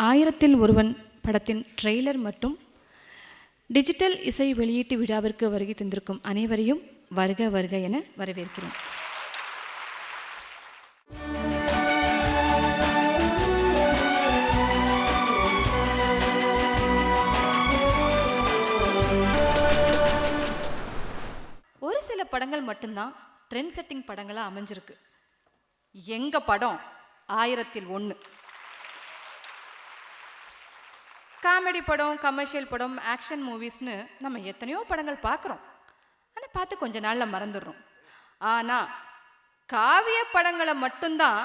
ஆயிரத்தில் ஒருவன் படத்தின் ட்ரெய்லர் மற்றும் டிஜிட்டல் இசை வெளியீட்டு விழாவிற்கு வருகை தந்திருக்கும் அனைவரையும் வருக வருக என வரவேற்கிறோம். ஒரு சில படங்கள் மட்டும்தான் ட்ரெண்ட் செட்டிங் படங்களாக அமைஞ்சிருக்கு. எங்க படம் 1001. காமெடி படம், கமர்ஷியல் படம், ஆக்ஷன் மூவிஸ்னு நம்ம எத்தனையோ படங்கள் பார்க்குறோம். ஆனால் பார்த்து கொஞ்ச நாளில் மறந்துடுறோம். ஆனால் காவிய படங்களை மட்டும்தான்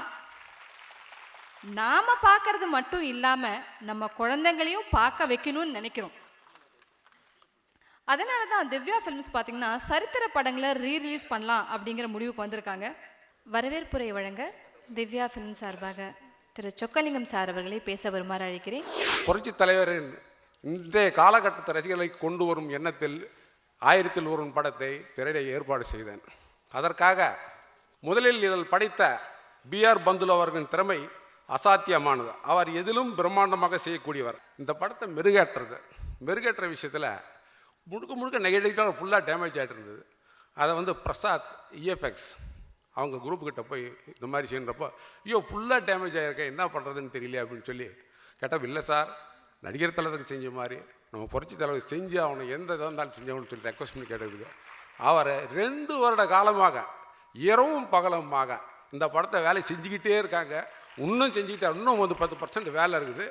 நாம் பார்க்கறது மட்டும் இல்லாமல் நம்ம குழந்தைங்களையும் பார்க்க வைக்கணும்னு நினைக்கிறோம். அதனால தான் திவ்யா ஃபிலிம்ஸ் பார்த்திங்கன்னா சரித்திர படங்களை ரீரிலீஸ் பண்ணலாம் அப்படிங்கிற முடிவுக்கு வந்திருக்காங்க. வரவேற்புரை வழங்க திவ்யா ஃபிலிம் சார்பாக திரு சொக்கலிங்கம் சார் அவர்களை பேச வருமாறு அழைக்கிறேன். புரட்சி தலைவரின் இன்றைய காலகட்டத்தை ரசிகர்களை கொண்டு வரும் எண்ணத்தில் 1001 படத்தை திரையிட ஏற்பாடு செய்தேன். அதற்காக முதலில் இதில் படைத்த B.R. பந்துலு அவர்களின் திறமை அசாத்தியமானது. அவர் எதிலும் பிரம்மாண்டமாக செய்யக்கூடியவர். இந்த படத்தை மெருகேற்ற விஷயத்தில் முழுக்க நெகட்டிவாக ஃபுல்லாக டேமேஜ் ஆகிட்டு இருந்தது. அதை பிரசாத் EFX அவங்க குரூப்புக்கிட்ட போய் இந்த மாதிரி செய்யறப்போ ஐயோ ஃபுல்லாக டேமேஜ் ஆகிருக்கேன், என்ன பண்ணுறதுன்னு தெரியல அப்படின்னு சொல்லி கேட்டால், இல்லை சார், நடிகர் தலைவருக்கு செஞ்ச மாதிரி நம்ம புரட்சி தலைவர் செஞ்சு அவனை எந்த இதாக இருந்தாலும் செஞ்சவனு சொல்லி ரெக்வஸ்ட் பண்ணி கேட்டதுக்கு அவரை 2 வருட காலமாக இரவும் பகலமாக இந்த படத்தை வேலை செஞ்சுக்கிட்டே இருக்காங்க. இன்னும் செஞ்சுக்கிட்டே, இன்னும் 10% வேலை இருக்குது.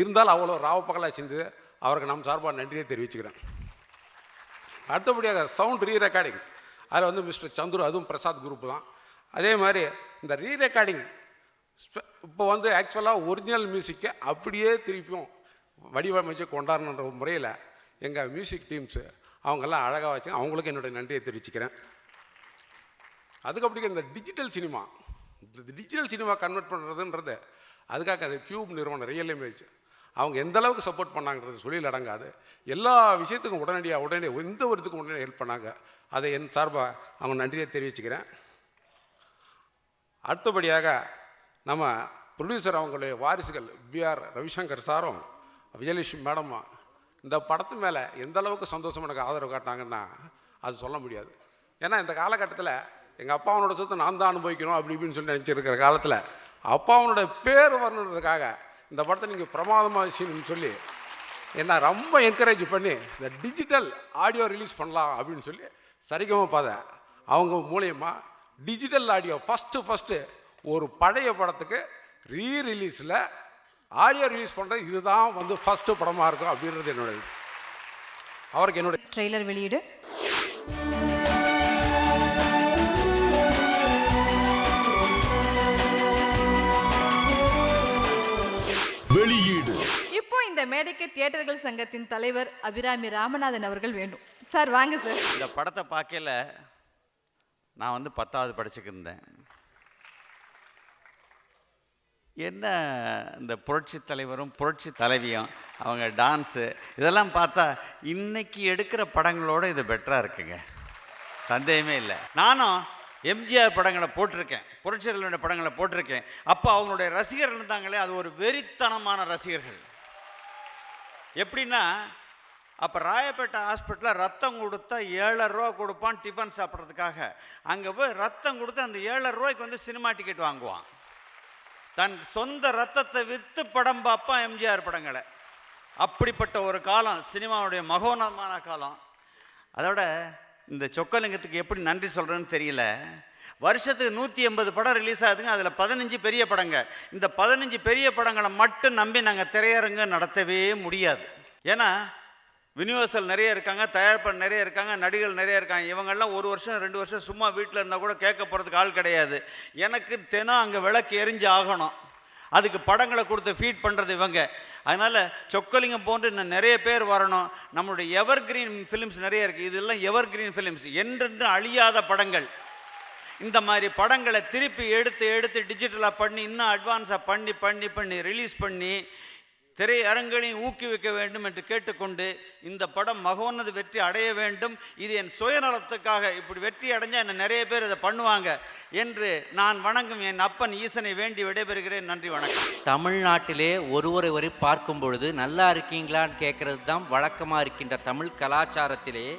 இருந்தாலும் அவ்வளோ ராவ பகலாக செஞ்சு அவருக்கு நம்ம சார்பாக நன்றியை தெரிவிச்சுக்கிறேன். அடுத்தபடியாக சவுண்ட் ரீரெக்கார்டிங், அதில் மிஸ்டர் சந்துரு, அதுவும் பிரசாத் குரூப்பு தான். அதே மாதிரி இந்த ரீரெக்கார்டிங் இப்போ ஆக்சுவலாக ஒரிஜினல் மியூசிக்கை அப்படியே திருப்பியும் வடிவமைச்சு கொண்டாடணுன்ற முறையில் எங்கள் மியூசிக் டீம்ஸு அவங்கெல்லாம் அழகாக வச்சு அவங்களுக்கு என்னுடைய நன்றியை தெரிவிச்சுக்கிறேன். அதுக்கப்புறம் இந்த டிஜிட்டல் சினிமா கன்வெர்ட் பண்ணுறதுன்றது அதுக்காக அந்த கியூப் நிறுவனம் ரியல் இமேஜ் அவங்க எந்த அளவுக்கு சப்போர்ட் பண்ணாங்கிறது சொல்லியில் அடங்காது. எல்லா விஷயத்துக்கும் உடனே எந்த ஒரு இதுக்கும் உடனே ஹெல்ப் பண்ணாங்க. அதை என் சார்பாக அவங்க நன்றியை தெரிவிச்சுக்கிறேன். அடுத்தபடியாக நம்ம ப்ரொடியூசர் அவங்களுடைய வாரிசுகள் B.R. ரவிசங்கர் சாரும் விஜயலட்சுமி மேடமும் இந்த படத்து மேலே எந்த அளவுக்கு சந்தோஷம் எனக்கு ஆதரவு காட்டினாங்கன்னா அது சொல்ல முடியாது. ஏன்னா இந்த காலகட்டத்தில் எங்கள் அப்பாவனோட சொத்தை நான் தான் அனுபவிக்கணும் அப்படி இப்படின்னு சொல்லி நினச்சிருக்கிற காலத்தில் அப்பாவனோட பேர் வரணுன்றதுக்காக இந்த படத்தை நீங்கள் பிரமாதமாக செய்யணும்னு சொல்லி என்ன ரொம்ப என்கரேஜ் பண்ணி இந்த டிஜிட்டல் ஆடியோ ரிலீஸ் பண்ணலாம் அப்படின்னு சொல்லி சரிகமாக பார்த்தேன். அவங்க மூலியமாக டிஜிட்டல் ஆடியோ ஃபஸ்ட்டு ஒரு பழைய படத்துக்கு ரீரிலீஸில் ஆடியோ ரிலீஸ் பண்ணுறது இதுதான் ஃபஸ்ட்டு படமாக இருக்கும் அப்படின்றது என்னுடைய அவருக்கு என்னுடைய ட்ரெய்லர் வெளியீடு. இப்போ இந்த மேடைக்கு தியேட்டர்கள் சங்கத்தின் தலைவர் அபிராமி ராமநாதன் அவர்கள் வேண்டும். சார் வாங்க சார். இந்த படத்தை பார்க்கல நான் 10வது படிச்சுக்கிருந்தேன். என்ன இந்த புரட்சி தலைவரும் புரட்சி தலைவியும் அவங்க டான்ஸு இதெல்லாம் பார்த்தா இன்னைக்கு எடுக்கிற படங்களோட இது பெட்டராக இருக்குங்க, சந்தேகமே இல்லை. நானும் எம்ஜிஆர் படங்களை போட்டிருக்கேன், புரட்சி தலைவருடைய படங்களை போட்டிருக்கேன். அப்போ அவங்களுடைய ரசிகர்கள் இருந்தாங்களே, அது ஒரு வெறித்தனமான ரசிகர்கள். எப்படின்னா, அப்போ ராயப்பேட்டை ஹாஸ்பிட்டலில் ரத்தம் கொடுத்தா 7,000 ரூபா கொடுப்பான் டிஃபன் சாப்பிட்றதுக்காக. அங்கே போய் ரத்தம் கொடுத்து அந்த 7,000 ரூபாய்க்கு சினிமா டிக்கெட் வாங்குவான். தன் சொந்த ரத்தத்தை விற்று படம் பார்ப்பான் எம்ஜிஆர் படங்களை. அப்படிப்பட்ட ஒரு காலம், சினிமாவுடைய மகோனமான காலம். அதோட இந்த சொக்கலிங்கத்துக்கு எப்படி நன்றி சொல்கிறேன்னு தெரியல. வருஷத்துக்கு 180 படம் ரிலீஸ் ஆகுதுங்க. அதில் 15 பெரிய படங்க. இந்த 15 பெரிய படங்களை மட்டும் நம்பி நாங்கள் திரையரங்கு நடத்தவே முடியாது. ஏன்னா யூனிவர்சல் நிறைய இருக்காங்க, தயாரிப்பாளர் நிறைய இருக்காங்க, நடிகர்கள் நிறைய இருக்காங்க. இவங்கெல்லாம் 1 வருஷம் 2 வருஷம் சும்மா வீட்டில் இருந்தால் கூட கேட்க போகிறதுக்கு ஆள் கிடையாது. எனக்கு தினம் அங்கே விளக்கு எரிஞ்சு ஆகணும். அதுக்கு படங்களை கொடுத்து ஃபீட் பண்ணுறது இவங்க. அதனால் சொக்கலிங்கம் போன்று இன்னும் நிறைய பேர் வரணும். நம்மளுடைய எவர் கிரீன் ஃபிலிம்ஸ் நிறைய இருக்குது. இதெல்லாம் எவர் கிரீன் ஃபிலிம்ஸ், என்றென்று அழியாத படங்கள். இந்த மாதிரி படங்களை திருப்பி எடுத்து டிஜிட்டலாக பண்ணி இன்னும் அட்வான்ஸாக பண்ணி ரிலீஸ் பண்ணி திரையரங்களையும் ஊக்குவிக்க வேண்டும் என்று கேட்டுக்கொண்டு இந்த படம் மகோன்னத வெற்றி அடைய வேண்டும். இது என் சுயநலத்துக்காக. இப்படி வெற்றி அடைஞ்சால் இன்னும் நிறைய பேர் இதை பண்ணுவாங்க. என்று நான் வணங்கும் என் அப்பன் ஈசனை வேண்டி விடைபெறுகிறேன். நன்றி, வணக்கம். தமிழ்நாட்டிலே ஒருவரை பார்க்கும் பொழுது நல்லா இருக்கீங்களான்னு கேட்கறது தான் வழக்கமாக இருக்கின்ற தமிழ் கலாச்சாரத்திலே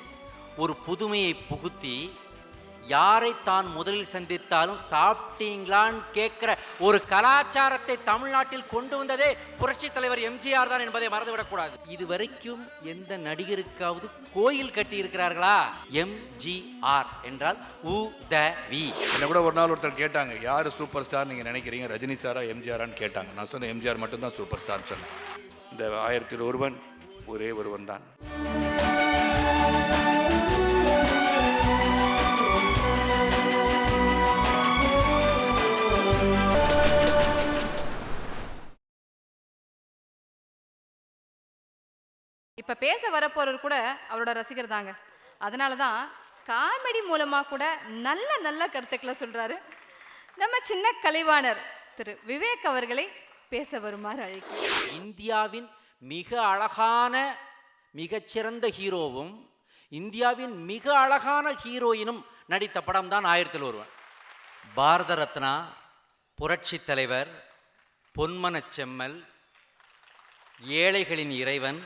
ஒரு புதுமையை புகுத்தி யாரை தான் முதலில் சந்தித்தாலும் சாப்பிட்டீங்களான்னு கேட்கிற ஒரு கலாச்சாரத்தை தமிழ்நாட்டில் கொண்டு வந்ததே புரட்சி தலைவர் எம்ஜிஆர் தான் என்பதை மறந்துவிடக்கூடாது. இதுவரைக்கும் எந்த நடிகருக்காவது கோயில் கட்டி இருக்கிறார்களா? எம்ஜிஆர் என்றால் உதவி. என்ன கூட ஒரு நாள் ஒருத்தர் கேட்டாங்க, யார் சூப்பர் ஸ்டார் நீங்கள் நினைக்கிறீங்க, ரஜினி சாரா எம்ஜிஆரான்னு கேட்டாங்க. நான் சொன்னேன் எம்ஜிஆர் மட்டும்தான் சூப்பர் ஸ்டார்னு சொன்னேன். இந்த 1000 ஒருவன் ஒரே ஒருவன் தான். இப்போ பேச வரப்போறவர் கூட அவரோட ரசிகர் தாங்க. அதனால தான் காமெடி மூலமாக கூட நல்ல நல்ல கருத்துக்களை சொல்கிறாரு. நம்ம சின்ன கலைவாணர் திரு விவேக் அவர்களை பேச வருமாறு அழைக்கிறேன். இந்தியாவின் மிக அழகான மிகச்சிறந்த ஹீரோவும் இந்தியாவின் மிக அழகான ஹீரோயினும் நடித்த படம் தான் 1000 ஒருவன். பாரத ரத்னா, புரட்சி தலைவர், பொன்மனச் செம்மல், ஏழைகளின் இறைவன்,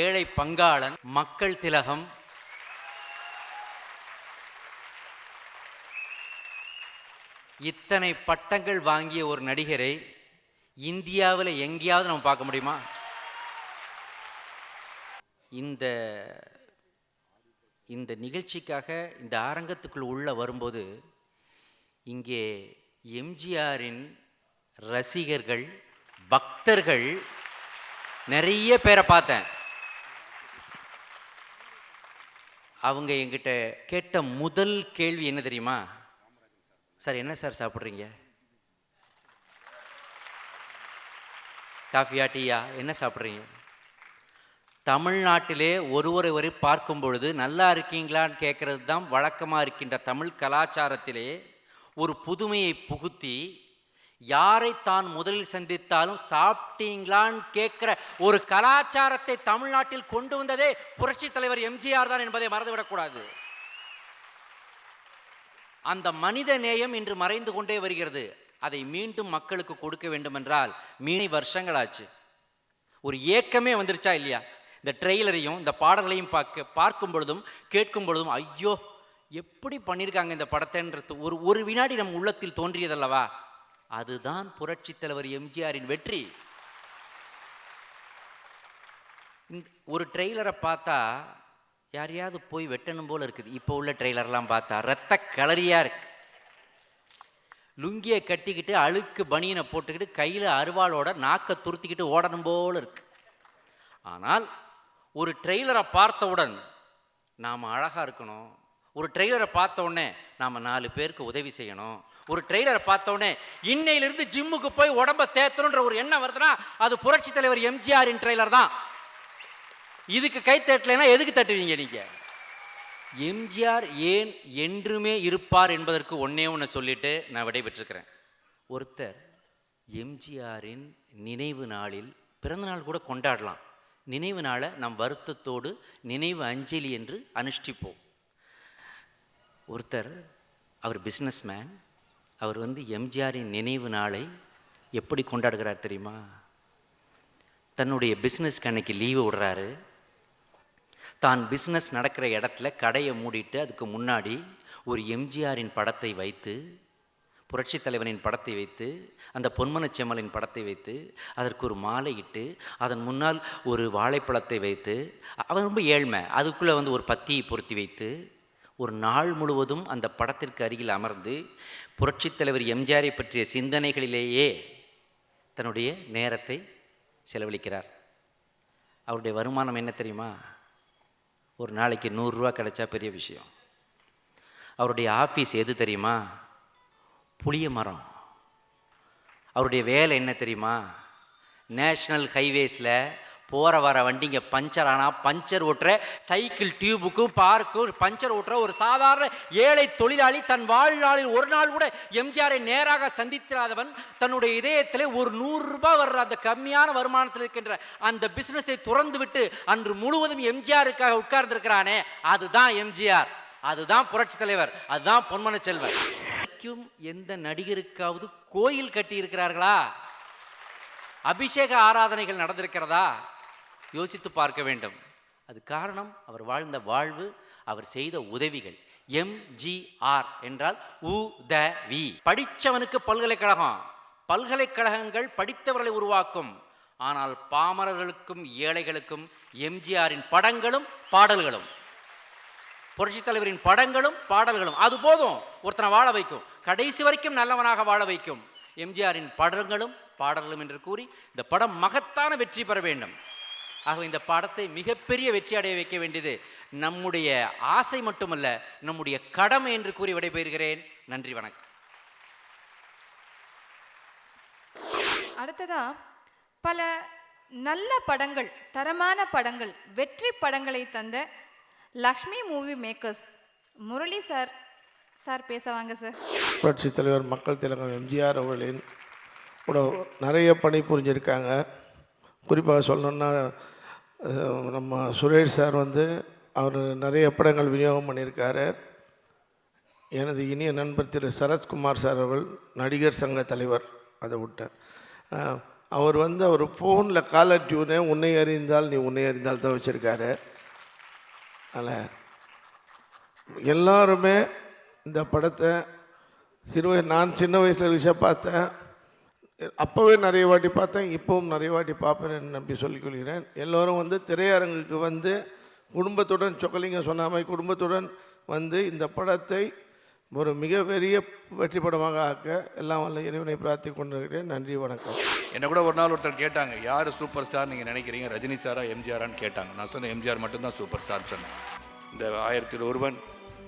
ஏழை பங்காளன், மக்கள் திலகம், இத்தனை பட்டங்கள் வாங்கிய ஒரு நடிகரை இந்தியாவில் எங்கேயாவது நம்ம பார்க்க முடியுமா? இந்த நிகழ்ச்சிக்காக இந்த அரங்கத்துக்குள் உள்ள வரும்போது இங்கே எம்ஜிஆரின் ரசிகர்கள், பக்தர்கள் நிறைய பேரை பார்த்தேன். அவங்க என்கிட்ட கேட்ட முதல் கேள்வி என்ன தெரியுமா? சார், என்ன சார் சாப்பிட்றீங்க? காஃபியா, டீயா, என்ன சாப்பிட்றீங்க? தமிழ்நாட்டிலே ஒருவரை பார்க்கும் பொழுது நல்லா இருக்கீங்களான்னு கேட்கறது தான் வழக்கமாக இருக்கின்ற தமிழ் கலாச்சாரத்திலே ஒரு புதுமையை புகுத்தி யாரை தான் முதலில் சந்தித்தாலும் சாப்பிட்டீங்களான்னு கேட்கிற ஒரு கலாச்சாரத்தை தமிழ்நாட்டில் கொண்டு வந்ததே புரட்சி தலைவர் எம்ஜிஆர் தான் என்பதை மறந்துவிடக்கூடாது. அந்த மனித நேயம் இன்று மறைந்து கொண்டே வருகிறது. அதை மீண்டும் மக்களுக்கு கொடுக்க வேண்டும் என்றால் வருஷங்களாச்சு. ஒரு ஏக்கமே வந்துருச்சா இல்லையா? இந்த ட்ரெய்லரையும் இந்த பாடல்களையும் பார்க்கும் பொழுதும் கேட்கும் பொழுதும் ஐயோ எப்படி பண்ணியிருக்காங்க இந்த படத்தைன்றது ஒரு வினாடி நம் உள்ளத்தில் தோன்றியதல்லவா? அதுதான் புரட்சி தலைவர் எம்ஜிஆரின் வெற்றி. ஒரு ட்ரெய்லரை பார்த்தா யாரையாவது போய் வெட்டணும் போல இருக்குது. இப்போ உள்ள ட்ரெய்லர்லாம் பார்த்தா ரத்த கலரியாக இருக்கு. லுங்கியை கட்டிக்கிட்டு அழுக்கு பனியனை போட்டுக்கிட்டு கையில் அருவாளோட நாக்கை துருத்திக்கிட்டு ஓடணும் போல இருக்கு. ஆனால் ஒரு ட்ரெய்லரை பார்த்தவுடன் நாம் அழகாக இருக்கணும். ஒரு ட்ரெய்லரை பார்த்த உடனே நாம் 4 பேருக்கு உதவி செய்யணும். ஒரு ட்ரெய்லரை பார்த்த உடனே இன்னையிலிருந்து ஜிம்முக்கு போய் உடம்ப தேத்தணுன்ற ஒரு எண்ணம் வருதுன்னா அது புரட்சி தலைவர் எம்ஜிஆரின் ட்ரெய்லர் தான். இதுக்கு கை தட்டலைன்னா எதுக்கு தட்டுவீங்க நீங்க? எம்ஜிஆர் ஏன் என்றுமே இருப்பார் என்பதற்கு ஒன்னே ஒன்று சொல்லிட்டு நான் விடைபெற்றிருக்கிறேன். ஒருத்தர் எம்ஜிஆரின் நினைவு நாளில் பிறந்தநாள் கூட கொண்டாடலாம். நினைவு நாளை நம் வருத்தத்தோடு நினைவு அஞ்சலி என்று அனுஷ்டிப்போம். ஒருத்தர் அவர் பிஸ்னஸ்மேன், அவர் எம்ஜிஆரின் நினைவு நாளை எப்படி கொண்டாடுகிறார் தெரியுமா? தன்னுடைய பிஸ்னஸ்க்கு அன்னைக்கு லீவு விடுறாரு. தான் பிஸ்னஸ் நடக்கிற இடத்துல கடையை மூடிட்டு அதுக்கு முன்னாடி ஒரு எம்ஜிஆரின் படத்தை வைத்து, புரட்சி தலைவனின் படத்தை வைத்து, அந்த பொன்மனச் செம்மலின் படத்தை வைத்து, அதற்கு ஒரு மாலை இட்டு, அதன் முன்னால் ஒரு வாழைப்பழத்தை வைத்து, அவன் ரொம்ப ஏழ்மை, அதுக்குள்ளே ஒரு பத்தியை பொருத்தி வைத்து ஒரு நாள் முழுவதும் அந்த படத்திற்கு அருகில் அமர்ந்து புரட்சித் தலைவர் எம்ஜிஆரை பற்றிய சிந்தனைகளிலேயே தன்னுடைய நேரத்தை செலவழிக்கிறார். அவருடைய வருமானம் என்ன தெரியுமா? ஒரு நாளைக்கு 100 ரூபா கிடைச்சா பெரிய விஷயம். அவருடைய ஆஃபீஸ் எது தெரியுமா? புளிய மரம். அவருடைய வேலை என்ன தெரியுமா? நேஷ்னல் ஹைவேஸில் போகிற வர வண்டிங்க பஞ்சர் ஆனால் பஞ்சர் ஓட்டுற, சைக்கிள் டியூபுக்கும் பார்க்கும் பஞ்சர் ஓட்டுற ஒரு சாதாரண ஏழை தொழிலாளி தன் வாழ்நாளில் ஒரு நாள் கூட எம்ஜிஆரை நேராக சந்தித்திராதவன் தன்னுடைய இதயத்தில் ஒரு 100 ரூபாய் வர்ற அந்த கம்மியான வருமானத்தில் இருக்கின்ற அந்த பிஸ்னஸை துறந்து விட்டு அன்று முழுவதும் எம்ஜிஆருக்காக உட்கார்ந்துருக்கிறானே, அதுதான் எம்ஜிஆர். அதுதான் புரட்சி தலைவர், அதுதான் பொன்மன செல்வன். எந்த நடிகருக்காவது கோயில் கட்டி இருக்கிறார்களா? அபிஷேக ஆராதனைகள் நடந்திருக்கிறதா? யோசித்து பார்க்க வேண்டும். அது காரணம் அவர் வாழ்ந்த வாழ்வு, அவர் செய்த உதவிகள். MGR என்றால் உதவி. படித்தவனுக்கு பல்கலைக்கழகம், பல்கலைக்கழகங்கள் படித்தவர்களை உருவாக்கும். ஆனால் பாமரர்களுக்கும் ஏழைகளுக்கும் எம்ஜிஆரின் படங்களும் பாடல்களும், புரட்சித் தலைவரின் படங்களும் பாடல்களும் அது போதும், ஒருத்தனை வாழ வைக்கும், கடைசி வரைக்கும் நல்லவனாக வாழ வைக்கும். எம்ஜிஆரின் படங்களும் பாடல்களும் என்று கூறி இந்த படம் மகத்தான வெற்றி பெற வேண்டும். ஆக இந்த படத்தை மிகப்பெரிய வெற்றி அடைய வைக்க வேண்டியது நம்முடைய ஆசை மட்டுமல்ல, நம்முடைய கடமை என்று கூறி விடைபெறுகிறேன். நன்றி, வணக்கம். அடுத்ததா பல நல்ல படங்கள், தரமான படங்கள், வெற்றி படங்களை தந்த Lakshmi movie makers Murali sir பேசவாங்க சார். புரட்சித் தலைவர் மக்கள் திலகம் எம்ஜிஆர் அவர்களின் கூட நிறைய பணி புரிஞ்சிருக்காங்க. குறிப்பாக சொல்லணுன்னா நம்ம சுரேஷ் சார் அவர் நிறைய படங்கள் விநியோகம் பண்ணியிருக்காரு. எனது இனிய நண்பர் திரு சரத்குமார் சார் அவர்கள் நடிகர் சங்க தலைவர், அதை விட்டேன். அவர் அவர் ஃபோனில் காலர் டியூனே உன்னை அறிந்தால் நீ உன்னை அறிந்தால் தான் வச்சுருக்காரு. அதனால் எல்லாருமே இந்த படத்தை நான் சின்ன வயசில் ரிஷப் பார்த்தேன், அப்போவே நிறைய வாட்டி பார்த்தேன், இப்போவும் நிறைய வாட்டி பார்ப்பேன் நம்பி சொல்லிக்கொள்கிறேன். எல்லோரும் திரையரங்குக்கு குடும்பத்துடன் சொக்கலிங்க சொன்ன மாதிரி குடும்பத்துடன் இந்த படத்தை ஒரு மிகப்பெரிய வெற்றி படமாக ஆக்க எல்லாம் வல்ல இறைவனை பிரார்த்தி கொண்டிருக்கிறேன். நன்றி, வணக்கம். என்னை கூட ஒரு நாள் ஒருத்தர் கேட்டாங்க, யார் சூப்பர் ஸ்டார் நீங்கள் நினைக்கிறீங்க, ரஜினி சாரா எம்ஜிஆரான்னு கேட்டாங்க. நான் சொன்னேன் எம்ஜிஆர் மட்டும்தான் சூப்பர் ஸ்டார்னு சொன்னேன். இந்த 1001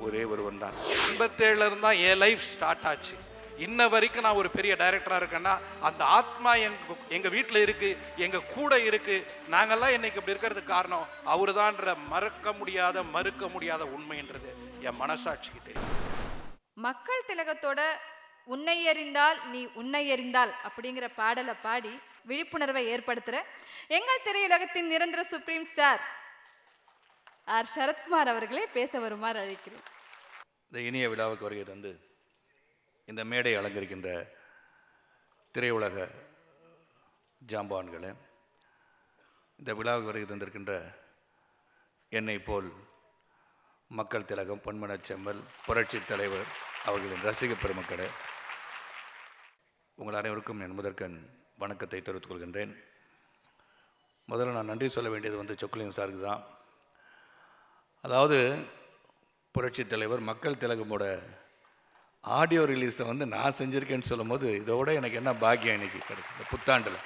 ஒரே ஒருவன் தான். 87 தான் என் லைஃப் ஸ்டார்ட் ஆச்சு. இன்ன வரைக்கும் நான் ஒரு பெரிய டைரக்டராக இருக்கேன்னா அந்த ஆத்மா எங்கள் வீட்டில் இருக்குது, எங்கள் கூட இருக்குது. நாங்கள்லாம் இன்னைக்கு இப்படி இருக்கிறதுக்கு காரணம் அவரு தான்ற மறுக்க முடியாத உண்மைன்றது என் மனசாட்சிக்கு தெரியும். மக்கள் திலகத்தோட உன்னை அறிந்தால் நீ உன்னை அறிந்தால் அப்படிங்கிற பாடலை பாடி விழிப்புணர்வை ஏற்படுத்துகிற எங்கள் திரையுலகத்தின் நிரந்தர சுப்ரீம் ஸ்டார் ஆர் சரத்குமார் அவர்களே பேச வருமாறு அழைக்கிறேன். இந்த இனிய விழாவுக்கு வருகை தந்து இந்த மேடை அலங்கரிக்கின்ற திரையுலக ஜாம்பான்களே, இந்த விழாவுக்கு வருகை தந்திருக்கின்ற என்னை போல் மக்கள் திலகம் பொன்மன செம்மல் புரட்சி தலைவர் அவர்களின் ரசிக பெருமக்களே, உங்கள் அனைவருக்கும் என் முதற்கண் வணக்கத்தை தெரிவித்துக் கொள்கின்றேன். முதல்ல நான் நன்றி சொல்ல வேண்டியது சொக்கலிங்க சாருக்கு தான். அதாவது புரட்சி தலைவர் மக்கள் திலகமோட ஆடியோ ரிலீஸை நான் செஞ்சுருக்கேன்னு சொல்லும் போது இதோட எனக்கு என்ன பாக்கியம் இன்னைக்கு கிடைக்கும் இந்த புத்தாண்டில்.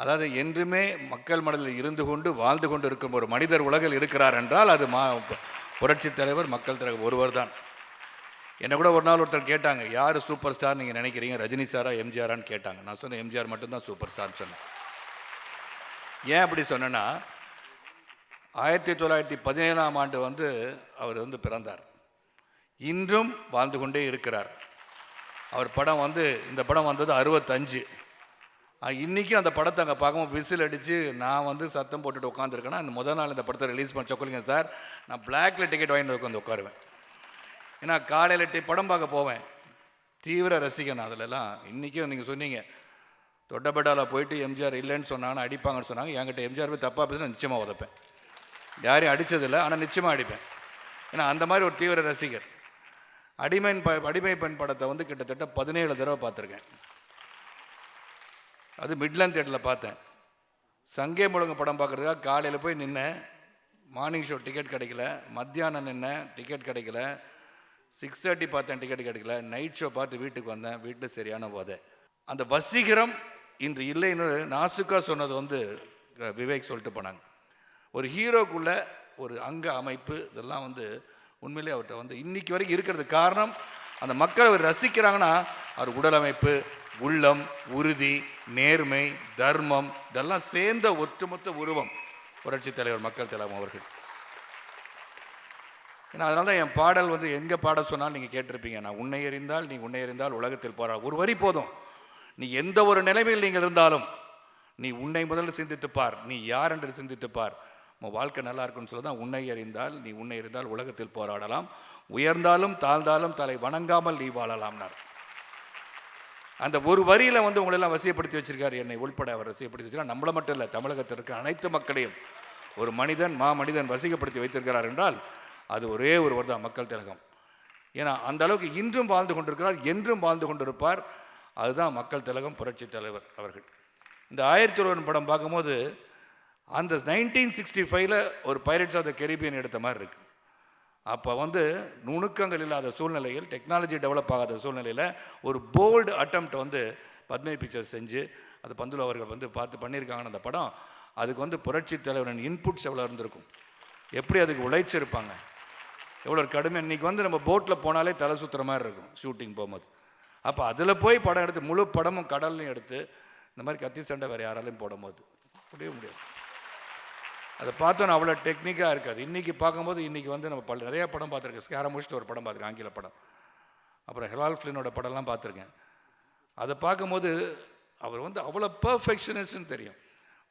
அதாவது என்றுமே மக்கள் மனதில் இருந்து கொண்டு வாழ்ந்து கொண்டு இருக்கும் ஒரு மனிதர் உலகில் இருக்கிறார் என்றால் அது புரட்சி தலைவர் மக்கள் திலகம் ஒருவர் தான். என்னை கூட ஒரு நாள் ஒருத்தர் கேட்டாங்க, யார் சூப்பர் ஸ்டார் நீங்கள் நினைக்கிறீங்க, ரஜினி சாரா எம்ஜிஆரான்னு கேட்டாங்க. நான் சொன்னேன் எம்ஜிஆர் மட்டும்தான் சூப்பர் ஸ்டார்னு சொன்னேன். ஏன் அப்படி சொன்னேன்னா, 1917ஆம் ஆண்டு அவர் பிறந்தார். இன்றும் வாழ்ந்து கொண்டே இருக்கிறார். அவர் படம் இந்த படம் வந்தது 65. இன்றைக்கும் அந்த படத்தை அங்கே பார்க்கும்போது விசில் அடித்து நான் சத்தம் போட்டுட்டு உட்காந்துருக்கேன்னா, அந்த முதல் நாள் இந்த படத்தை ரிலீஸ் பண்ண சொக்கலிங்க சார் நான் பிளாக்ல டிக்கெட் வாங்கி உட்காருவேன். ஏன்னா காலையில் படம் பார்க்க போவேன், தீவிர ரசிகன் அதிலெல்லாம். இன்றைக்கும் நீங்கள் சொன்னீங்க தொட்டபெட்டாவில் போயிட்டு எம்ஜிஆர் இல்லைன்னு சொன்னாங்கன்னா அடிப்பாங்கன்னு சொன்னாங்க. என்கிட்ட எம்ஜிஆர் போய் தப்பாக பேசினா நிச்சயமாக உதப்பேன். யாரையும் அடித்ததில்லை, ஆனால் நிச்சயமாக அடிப்பேன். ஏன்னா அந்த மாதிரி ஒரு தீவிர ரசிகர். அடிமை பெண் படத்தை கிட்டத்தட்ட 17 தடவை பார்த்துருக்கேன். அது மிட்லாண்ட் தியேட்டரில் பார்த்தேன். சங்கே முழங்கு படம் பார்க்குறதுக்காக காலையில் போய் நின்னேன், மார்னிங் ஷோ டிக்கெட் கிடைக்கல, மத்தியானம் நின்னேன் டிக்கெட் கிடைக்கல, 6:30 பார்த்தேன் டிக்கெட் கிடைக்கல, நைட் ஷோ பார்த்து வீட்டுக்கு வந்தேன், வீட்டில் சரியான போதை. அந்த வசீகரம் இன்று இல்லைன்னு நாசுக்கா சொன்னது விவேக் சொல்லிட்டு போனாங்க. ஒரு ஹீரோக்குள்ள ஒரு அங்க அமைப்பு இதெல்லாம் உண்மையிலே அவர்கிட்ட இன்னைக்கு வரைக்கும் இருக்கிறது காரணம் அந்த மக்கள் அவர் ரசிக்கிறாங்கன்னா அவர் உடல் அமைப்பு, உள்ளம், உறுதி, நேர்மை, தர்மம் இதெல்லாம் சேர்ந்த ஒட்டுமொத்த உருவம் புரட்சி தலைவர் மக்கள் திலகம் அவர்கள். ஏன்னா அதனால தான் என் பாடல் எங்கே பாட சொன்னாலும் நீங்கள் கேட்டிருப்பீங்க, நான் உன்னை அறிந்தால் நீ உன்னை அறிந்தால் உலகத்தில் போராட. ஒரு வரி போதும். நீ எந்த ஒரு நிலைமையில் நீங்கள் இருந்தாலும் நீ உன்னை முதல்ல சிந்தித்துப்பார், நீ யார் என்று சிந்தித்துப்பார். உன் வாழ்க்கை நல்லா இருக்குன்னு சொல்ல தான் உன்னை அறிந்தால் உலகத்தில் போராடலாம், உயர்ந்தாலும் தாழ்ந்தாலும் தலை வணங்காமல் நீ வாழலாம்னார். அந்த ஒரு வரியில் வந்து உங்களெல்லாம் வசியப்படுத்தி வச்சிருக்காரு, என்னை உள்பட அவர் வசியப்படுத்தி வச்சிருக்காரு. நம்மளை மட்டும் இல்லை, தமிழகத்தில் இருக்க அனைத்து மக்களையும் ஒரு மனிதன் வசிக்கப்படுத்தி வைத்திருக்கிறார் என்றால் அது ஒரே ஒருவர் தான், மக்கள் திலகம். ஏன்னா அந்த அளவுக்கு இன்றும் வாழ்ந்து கொண்டிருக்கிறார், என்றும் வாழ்ந்து கொண்டிருப்பார். அதுதான் மக்கள் திலகம், புரட்சி தலைவர் அவர்கள். இந்த 1001 படம் பார்க்கும்போது அந்த 1965 ஒரு பைரட்ஸ் ஆஃப் த கெரிபியன் எடுத்த மாதிரி இருக்குது. அப்போ வந்து நுணுக்கங்கள் இல்லாத சூழ்நிலையில், டெக்னாலஜி டெவலப் ஆகாத சூழ்நிலையில் ஒரு போல்டு அட்டம்ப்ட் வந்து பத்மினி பிக்சர்ஸ் செஞ்சு அது பந்துலு அவர்கள் வந்து பார்த்து பண்ணியிருக்காங்கன்னு அந்த படம். அதுக்கு வந்து புரட்சி தலைவரின் இன்புட்ஸ் எவ்வளோ இருந்திருக்கும், எப்படி அதுக்கு உழைச்சிருப்பாங்க, எவ்வளோ கடுமை. இன்றைக்கி வந்து நம்ம போட்டில் போனாலே தலை சுற்றுற மாதிரி இருக்கும் ஷூட்டிங் போகும்போது. அப்போ அதில் போய் படம் எடுத்து முழு படமும் கடல்லையும் எடுத்து இந்த மாதிரி கத்தி சண்டை வேறு யாராலையும் போடும்போது முடியாது. அதை பார்த்தோன்னா அவ்வளோ டெக்னிக்காக இருக்காது. இன்றைக்கி பார்க்கும்போது இன்றைக்கி வந்து நம்ம நிறையா படம் பார்த்துருக்கேன். ஸ்கேரமுஷ்டு ஒரு படம் பார்த்துருக்கேன், ஆங்கில படம். அப்புறம் ஹெர்வால் ஃபிலினோட படம்லாம் பார்த்துருக்கேன். அதை பார்க்கும்போது அவர் வந்து அவ்வளோ பர்ஃபெக்ஷனிஸ்ட்னு தெரியும்.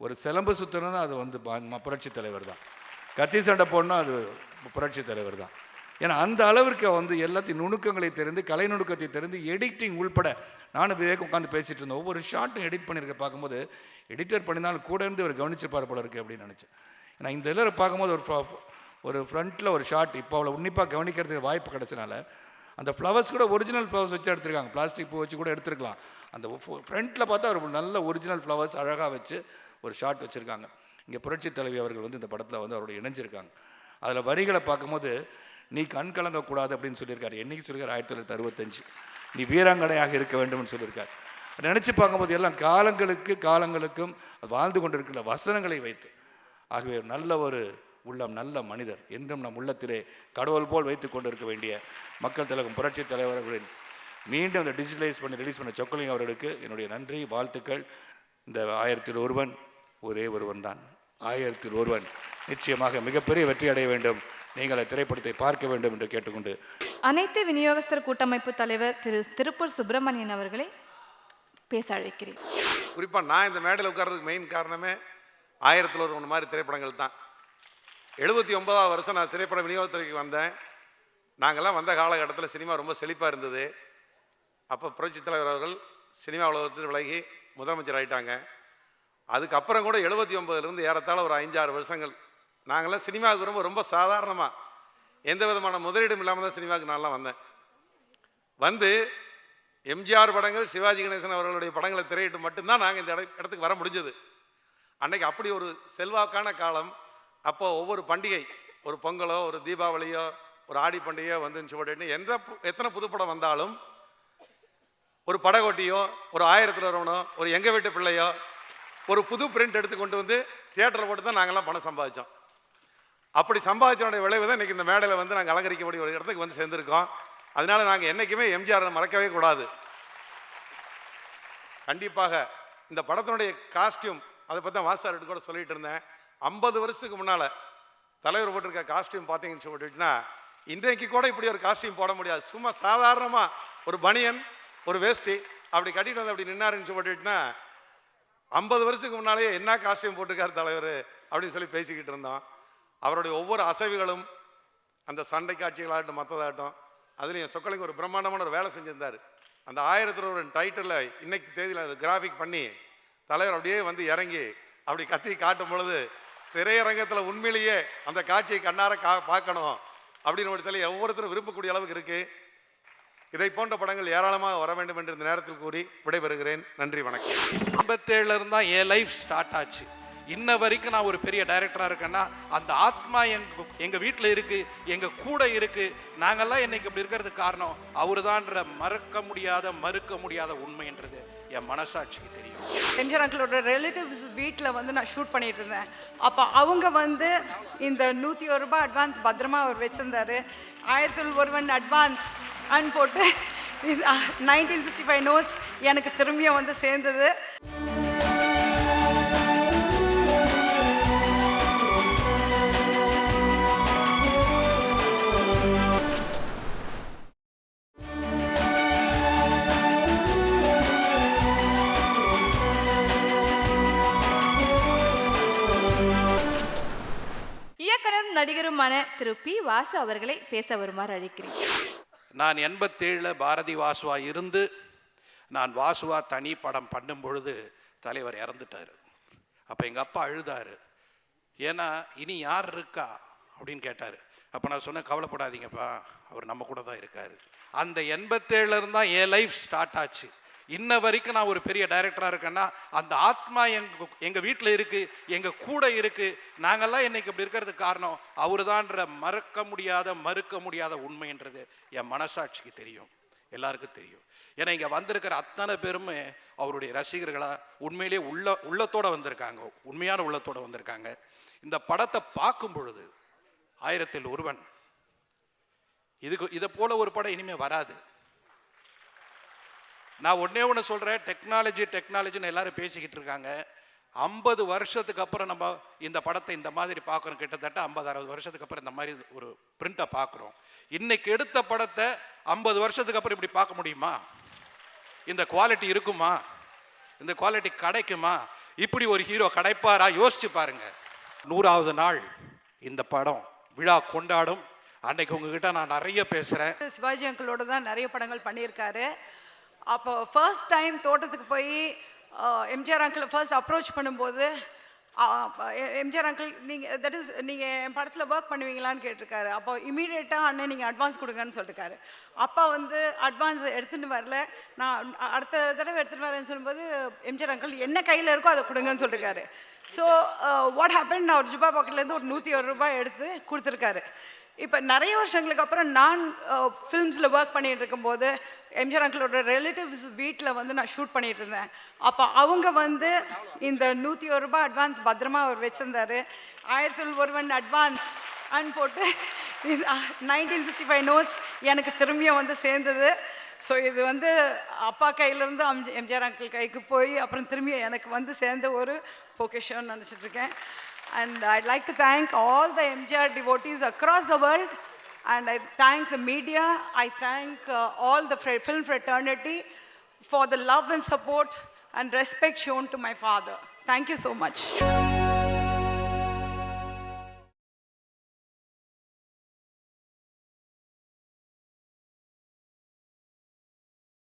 ஒரு சிலம்பு சுத்தணும்னா அது வந்து புரட்சி தலைவர் தான், கத்தி சண்டை போடணும் அது புரட்சி தலைவர் தான். ஏன்னா அந்த அளவிற்கு வந்து எல்லாத்தையும் நுணுக்கங்களை தெரிந்து, கலை நுணுக்கத்தை தெரிந்து, எடிட்டிங் உள்பட. நானும் விவேக் உட்காந்து பேசிகிட்டு இருந்தோம், ஒவ்வொரு ஷார்ட்டும் எடிட் பண்ணியிருக்க பார்க்கும்போது எடிட்டர் பண்ணினாலும் கூட இருந்து ஒரு கவனிச்சுப்பார் போல இருக்குது அப்படின்னு நினச்சேன். ஏன்னா இந்த இதில் பார்க்கும்போது ஒரு ஃப்ரண்ட்டில் ஒரு ஷார்ட் இப்போ அவ்வளோ உன்னிப்பாக கவனிக்கிறதுக்கு வாய்ப்பு கிடச்சனால அந்த ஃப்ளவர்ஸ் கூட ஒரிஜினல் ஃப்ளவர்ஸ் வச்சு எடுத்துருக்காங்க, பிளாஸ்டிக் பூ வச்சு கூட எடுத்துருக்கலாம். அந்த ஃப்ரண்ட்டில் பார்த்தா ஒரு நல்ல ஒரிஜினல் ஃப்ளவர்ஸ் அழகாக வச்சு ஒரு ஷார்ட் வச்சுருக்காங்க. இங்கே புரட்சி தலைவி அவர்கள் வந்து இந்த படத்தில் வந்து அவரோட இணைஞ்சிருக்காங்க. அதில் வரிகளை பார்க்கும்போது நீ கண் கலங்கக்கூடாது அப்படின்னு சொல்லியிருக்காரு. என்றைக்கு சொல்லியிருக்காரு? 1965 நீ வீராங்கனையாக இருக்க வேண்டும்னு சொல்லியிருக்காரு. நினச்சி பார்க்கும்போது எல்லாம் காலங்களுக்கும் வாழ்ந்து கொண்டிருக்கிற வசனங்களை வைத்து. ஆகவே நல்ல ஒரு உள்ளம், நல்ல மனிதர், என்றும் நம் உள்ளத்திலே கடவுள் போல் வைத்து கொண்டு இருக்க வேண்டிய மக்கள் திலகம் புரட்சி தலைவர்களின் மீண்டும் அந்த டிஜிட்டலைஸ் பண்ணி ரிலீஸ் பண்ண சொக்கலிங்கம் அவர்களுக்கு என்னுடைய நன்றி, வாழ்த்துக்கள். இந்த 1001 ஒரே ஒருவன் தான், 1001 நிச்சயமாக மிகப்பெரிய வெற்றி அடைய வேண்டும். நீங்கள் திரைப்படத்தை பார்க்க வேண்டும் என்று கேட்டுக்கொண்டு அனைத்து விநியோகஸ்தர் கூட்டமைப்பு தலைவர் திரு திருப்பூர் சுப்பிரமணியன் அவர்களை பேச அழைக்கிறேன். குறிப்பாக நான் இந்த மேடையில் உட்கார்றதுக்கு மெயின் காரணமே 1001 மாதிரி திரைப்படங்கள் தான். 79ஆவது வருஷம் நான் திரைப்பட விநியோகத்துறைக்கு வந்தேன். நாங்கள்லாம் வந்த காலகட்டத்தில் சினிமா ரொம்ப செழிப்பாக இருந்தது. அப்போ புரட்சி தலைவர் அவர்கள் சினிமா உலகத்தில் விலகி முதலமைச்சர் ஆகிட்டாங்க. அதுக்கப்புறம் கூட 79லேருந்து ஏறத்தாழ ஒரு 5-6 வருஷங்கள் நாங்களாம் சினிமாவுக்கு ரொம்ப சாதாரணமாக எந்த விதமான முதலீடும் இல்லாமல் தான் சினிமாவுக்கு நான்லாம் வந்தேன். வந்து எம்ஜிஆர் படங்கள், சிவாஜி கணேசன் அவர்களுடைய படங்களை திரையிட்டு மட்டும்தான் நாங்கள் இந்த இடத்துக்கு வர முடிஞ்சது. அன்னைக்கு அப்படி ஒரு செல்வாக்கான காலம். அப்போ ஒவ்வொரு பண்டிகை, ஒரு பொங்கலோ, ஒரு தீபாவளியோ, ஒரு ஆடி பண்டிகையோ வந்துன்னு சொல்லிட்டு எத்தனை புதுப்படம் வந்தாலும் ஒரு படகோட்டியோ, ஒரு 1001 ஒரு எங்கள் வீட்டு பிள்ளையோ, ஒரு புது பிரிண்ட் எடுத்து கொண்டு வந்து தியேட்டரில் போட்டு தான் நாங்கள்லாம் பணம் சம்பாதிச்சோம். அப்படி சம்பாதிச்சனுடைய விளைவு தான் இன்றைக்கி இந்த மேடையில் வந்து நாங்கள் அலங்கரிக்கக்கூடிய ஒரு இடத்துக்கு வந்து சேர்ந்துருக்கோம். அதனால நாங்கள் என்றைக்குமே எம்ஜிஆரை மறக்கவே கூடாது. கண்டிப்பாக இந்த படத்தினுடைய காஸ்டியூம், அதை பற்றி தான் வாசார்கிட்ட கூட சொல்லிட்டு இருந்தேன். 50 வருஷத்துக்கு முன்னால் தலைவர் போட்டிருக்க காஸ்டியூம் பார்த்தீங்கன்னு சொல்லிட்டுனா இன்றைக்கு கூட இப்படி ஒரு காஸ்டியூம் போட முடியாது. சும்மா சாதாரணமாக ஒரு பனியன், ஒரு வேஷ்டி அப்படி கட்டிட்டு வந்து அப்படி நின்னாருன்னு சொல்லிட்டுனா 50 வருஷத்துக்கு முன்னாலேயே என்ன காஸ்டியூம் போட்டிருக்கார் தலைவர் அப்படின்னு சொல்லி பேசிக்கிட்டு இருந்தோம். அவருடைய ஒவ்வொரு அசைவுகளும், அந்த சண்டை காட்சிகளாகட்டும் மற்றதாகட்டும், அதுலேயும் சொக்கலிங்கம் ஒரு பிரம்மாண்டமான ஒரு வேலை செஞ்சிருந்தார். அந்த 1001 டைட்டிலில் இன்னைக்கு தேதியில் அது கிராஃபிக் பண்ணி தலைவர் அப்படியே வந்து இறங்கி அப்படி கத்தி காட்டும் பொழுது திரையரங்கத்தில் உண்மையிலேயே அந்த காட்சியை கண்ணார பார்க்கணும் அப்படின்னு ஒரு தலை ஒவ்வொருத்தரும் விரும்பக்கூடிய அளவுக்கு இருக்குது. இதை போன்ற படங்கள் ஏராளமாக வர வேண்டும் என்று இந்த நேரத்தில் கூறி விடைபெறுகிறேன். நன்றி, வணக்கம். 87 தான் என் லைஃப் ஸ்டார்ட் ஆச்சு. இன்ன வரைக்கும் நான் ஒரு பெரிய டைரக்டராக இருக்கேன்னா அந்த ஆத்மா எங்கள் வீட்டில் இருக்குது, எங்கள் கூட இருக்குது. நாங்கள்லாம் இன்னைக்கு இப்படி இருக்கிறதுக்கு காரணம் அவர் தான்ற மறுக்க முடியாத உண்மைன்றது என் மனசாட்சிக்கு தெரியும். எம்ஜிஆர் அங்கிளோட ரிலேட்டிவ்ஸ் வீட்டில் வந்து நான் ஷூட் பண்ணிட்டு இருந்தேன். அப்போ அவங்க வந்து இந்த 101 ரூபாய் அட்வான்ஸ் பத்திரமா அவர் வச்சுருந்தாரு. 1001 அட்வான்ஸ் அண்ட் போட்டு 1965 நோட்ஸ் எனக்கு திரும்பியும் வந்து சேர்ந்தது. திரு பி. வாசு அவர்களை பேச வருமாறு அழைக்கிறேன். நான் 87 பாரதி வாசுவா இருந்து நான் வாசுவா தனி படம் பண்ணும் பொழுது தலைவர் இறந்துட்டார். அப்போ எங்கள் அப்பா அழுதாரு. ஏன்னா இனி யார் இருக்கா அப்படின்னு கேட்டார். அப்போ நான் சொன்னேன், கவலைப்படாதீங்கப்பா, அவர் நம்ம கூட தான் இருக்கார். அந்த 87 தான் என் லைஃப் ஸ்டார்ட் ஆச்சு. இன்ன வரைக்கும் நான் ஒரு பெரிய டைரக்டராக இருக்கேன்னா அந்த ஆத்மா எங்கள் வீட்டில் இருக்குது, எங்கள் கூட இருக்குது. நாங்கள்லாம் இன்னைக்கு இப்படி இருக்கிறதுக்கு காரணம் அவரு தான்ற மறுக்க முடியாத உண்மைன்றது என் மனசாட்சிக்கு தெரியும், எல்லாருக்கும் தெரியும். ஏன்னா இங்கே வந்திருக்கிற அத்தனை பேருமே அவருடைய ரசிகர்களாக உண்மையிலே உள்ளத்தோடு வந்திருக்காங்க, உண்மையான உள்ளத்தோடு வந்திருக்காங்க. இந்த படத்தை பார்க்கும் பொழுது 1000ல் ஒருவன் இதை போல ஒரு படம் இனிமேல் வராது. நான் ஒன்று சொல்கிறேன், டெக்னாலஜின்னு எல்லாரும் பேசிக்கிட்டு இருக்காங்க. 50 வருஷத்துக்கு அப்புறம் நம்ம இந்த படத்தை இந்த மாதிரி பார்க்குறோம். கிட்டத்தட்ட 50-60 வருஷத்துக்கு அப்புறம் இந்த மாதிரி ஒரு பிரிண்ட்டை பார்க்குறோம். இன்னைக்கு எடுத்த படத்தை 50 வருஷத்துக்கு அப்புறம் இப்படி பார்க்க முடியுமா? இந்த குவாலிட்டி இருக்குமா? இந்த குவாலிட்டி கிடைக்குமா? இப்படி ஒரு ஹீரோ கிடைப்பாரா? யோசிச்சு பாருங்க. 100வது நாள் இந்த படம் விழா கொண்டாடும். அன்னைக்கு உங்ககிட்ட நான் நிறைய பேசுகிறேன். சிவாஜி அங்கிளோட தான் நிறைய படங்கள் பண்ணியிருக்காரு. அப்போ ஃபர்ஸ்ட் டைம் தோட்டத்துக்கு போய் எம்ஜிஆர் அங்கிள் ஃபர்ஸ்ட் அப்ரோச் பண்ணும்போது எம்ஜிஆர் அங்கிள் நீங்கள் என் படத்தில் ஒர்க் பண்ணுவீங்களான்னு கேட்டிருக்காரு. அப்போ இமீடியட்டாக அண்ணன் நீங்கள் அட்வான்ஸ் கொடுங்கன்னு சொல்லிருக்காரு. அப்பா வந்து அட்வான்ஸ் எடுத்துகிட்டு வரல, நான் அடுத்த தடவை எடுத்துகிட்டு வரேன்னு சொல்லும்போது எம்ஜிஆர் அங்கிள் என்ன கையில் இருக்கோ அதை கொடுங்கன்னு சொல்லிருக்காரு. ஸோ வாட் ஹேப்பன், அவர் ஜுபா பாக்கெட்லேருந்து ஒரு 101 ரூபாய் எடுத்து கொடுத்துருக்காரு. இப்போ நிறைய வருஷங்களுக்கு அப்புறம் நான் ஃபிலிம்ஸில் ஒர்க் பண்ணிகிட்டு இருக்கும்போது எம்ஜிஆர் அங்கிளோட ரிலேட்டிவ்ஸ் வீட்டில் வந்து நான் ஷூட் பண்ணிகிட்டு இருந்தேன். அப்போ அவங்க வந்து இந்த 101 ரூபாய் அட்வான்ஸ் பத்திரமா அவர் வச்சுருந்தாரு. 1000ல் ஒருவன் அட்வான்ஸ் போட்டு 1965 நோட்ஸ் எனக்கு திரும்பியும் வந்து சேர்ந்தது. ஸோ இது வந்து அப்பா கையிலேருந்து எம்ஜிஆர் அங்கிள் கைக்கு போய் அப்புறம் திரும்பியும் எனக்கு வந்து சேர்ந்த ஒரு பொக்கிஷன் நினச்சிட்ருக்கேன். And I'd like to thank all the MGR devotees across the world, and I thank the media, I thank all the film fraternity for the love and support and respect shown to my father. Thank you so much.